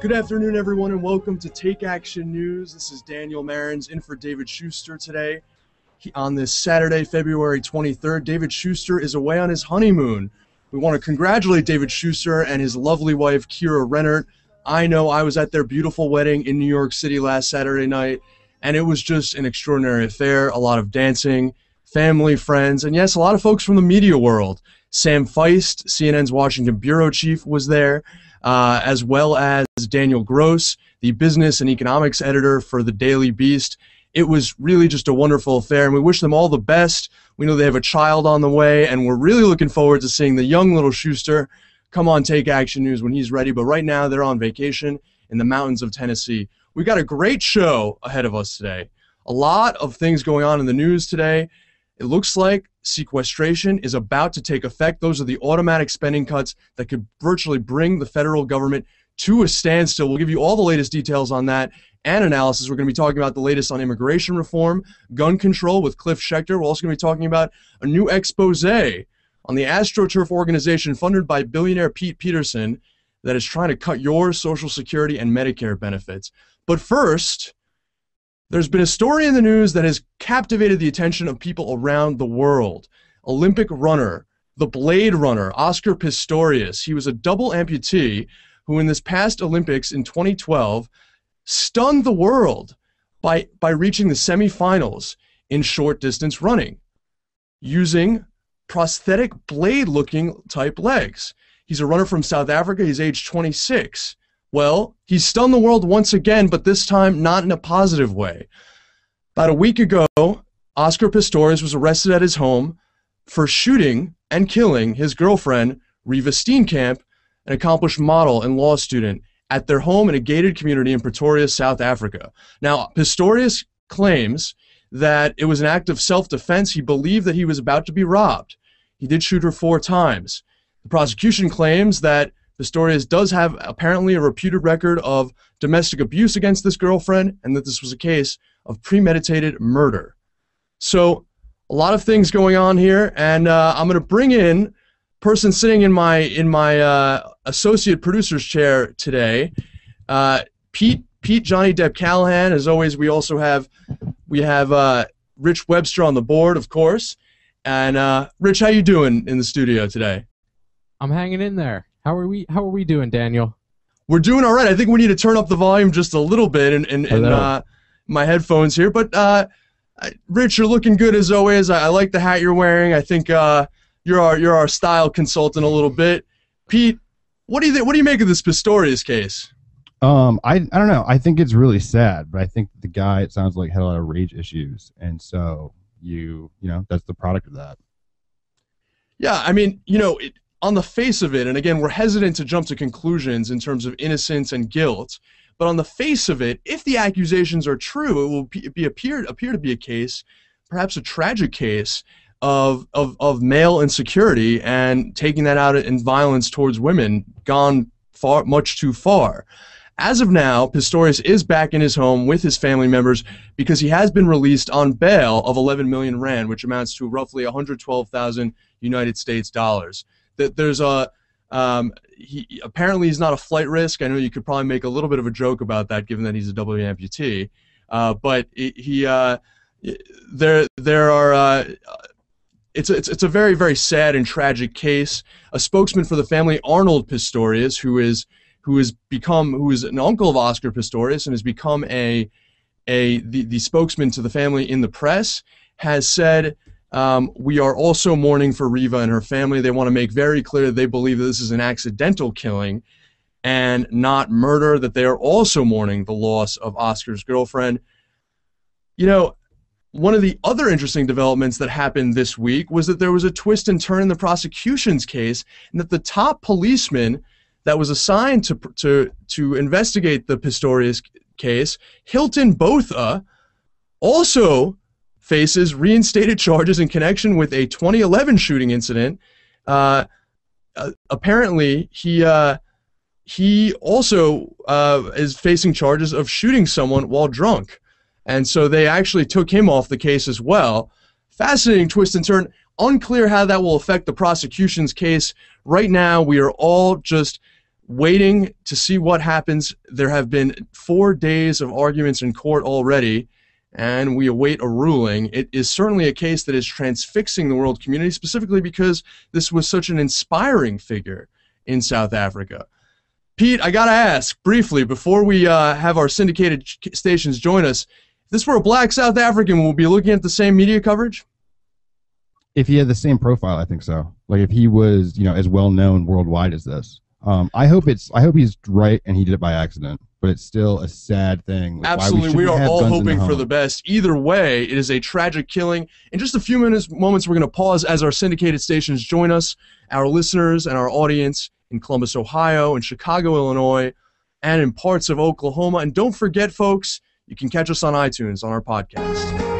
Good afternoon, everyone, and welcome to Take Action News. This is Daniel Marins in for David Shuster today. On this Saturday, February 23rd, David Shuster is away on his honeymoon. We want to congratulate David Shuster and his lovely wife, Kira Rennert. I know I was at their beautiful wedding in New York City last Saturday night, and it was just an extraordinary affair. A lot of dancing, family, friends, and yes, a lot of folks from the media world. Sam Feist, CNN's Washington bureau chief, was there, as well as Daniel Gross, the business and economics editor for the Daily Beast. It was really just a wonderful affair, and we wish them all the best. We know they have a child on the way, and we're really looking forward to seeing the young little Shuster come on Take Action News when he's ready. But right now, they're on vacation in the mountains of Tennessee. We've got a great show ahead of us today. A lot of things going on in the news today. It looks like sequestration is about to take effect. Those are the automatic spending cuts that could virtually bring the federal government to a standstill. We'll give you all the latest details on that and analysis. We're going to be talking about the latest on immigration reform, gun control with Cliff Schechter. We're also going to be talking about a new expose on the AstroTurf organization funded by billionaire Pete Peterson that is trying to cut your Social Security and Medicare benefits. But first, there's been a story in the news that has captivated the attention of people around the world. Olympic runner, the Bladerunner, Oscar Pistorius. He was a double amputee who in this past Olympics in 2012 stunned the world by reaching the semifinals in short distance running using prosthetic blade-looking type legs. He's a runner from South Africa. He's age 26. Well, he stunned the world once again, but this time not in a positive way. About a week ago, Oscar Pistorius was arrested at his home for shooting and killing his girlfriend, Riva Steenkamp, an accomplished model and law student, at their home in a gated community in Pretoria, South Africa. Now, Pistorius claims that it was an act of self-defense. He believed that he was about to be robbed. He did shoot her 4 times. The prosecution claims that Pistorius does have apparently a reputed record of domestic abuse against this girlfriend and that this was a case of premeditated murder. So a lot of things going on here, and I'm going to bring in person sitting in my associate producer's chair today, Pete Johnny Depp Callahan. As always, we have Rich Webster on the board, of course. And Rich, how you doing in the studio today? I'm hanging in there. How are we doing, Daniel? We're doing all right. I think we need to turn up the volume just a little bit in my headphones here. But Rich, you're looking good as always. I like the hat you're wearing. I think you're our style consultant a little bit. Pete, what do you make of this Pistorius case? I don't know. I think it's really sad, but I think the guy, it sounds like, had a lot of rage issues, and so you know that's the product of that. Yeah, I mean, on the face of it, and again, we're hesitant to jump to conclusions in terms of innocence and guilt, but on the face of it, if the accusations are true, it will appear to be a case, perhaps a tragic case, of male insecurity and taking that out in violence towards women, gone much too far. As of now, Pistorius is back in his home with his family members because he has been released on bail of 11 million rand, which amounts to roughly 112,000 United States dollars. There's apparently he's not a flight risk. I know you could probably make a little bit of a joke about that given that he's a double amputee, but it's a very, very sad and tragic case. A spokesman for the family, Arnold Pistorius, who is an uncle of Oscar Pistorius and has become the spokesman to the family in the press, has said, we are also mourning for Riva and her family. They want to make very clear that they believe that this is an accidental killing and not murder, that they are also mourning the loss of Oscar's girlfriend. One of the other interesting developments that happened this week was that there was a twist and turn in the prosecution's case, and that the top policeman that was assigned to investigate the Pistorius case, Hilton Botha, also faces reinstated charges in connection with a 2011 shooting incident. Apparently, he also is facing charges of shooting someone while drunk. And so they actually took him off the case as well. Fascinating twist and turn. Unclear how that will affect the prosecution's case. Right now, we are all just waiting to see what happens. There have been 4 days of arguments in court already, and we await a ruling. It is certainly a case that is transfixing the world community, specifically because this was such an inspiring figure in South Africa. Pete, I gotta ask briefly before we have our syndicated stations join us, if this were a black South African, will we be looking at the same media coverage? If he had the same profile, I think so. Like if he was, as well known worldwide as this. I hope he's right and he did it by accident, but it's still a sad thing. Like, absolutely, we are all hoping for the best. Either way, it is a tragic killing. In just a few moments, we're going to pause as our syndicated stations join us, our listeners and our audience in Columbus, Ohio, in Chicago, Illinois, and in parts of Oklahoma. And don't forget, folks, you can catch us on iTunes on our podcast.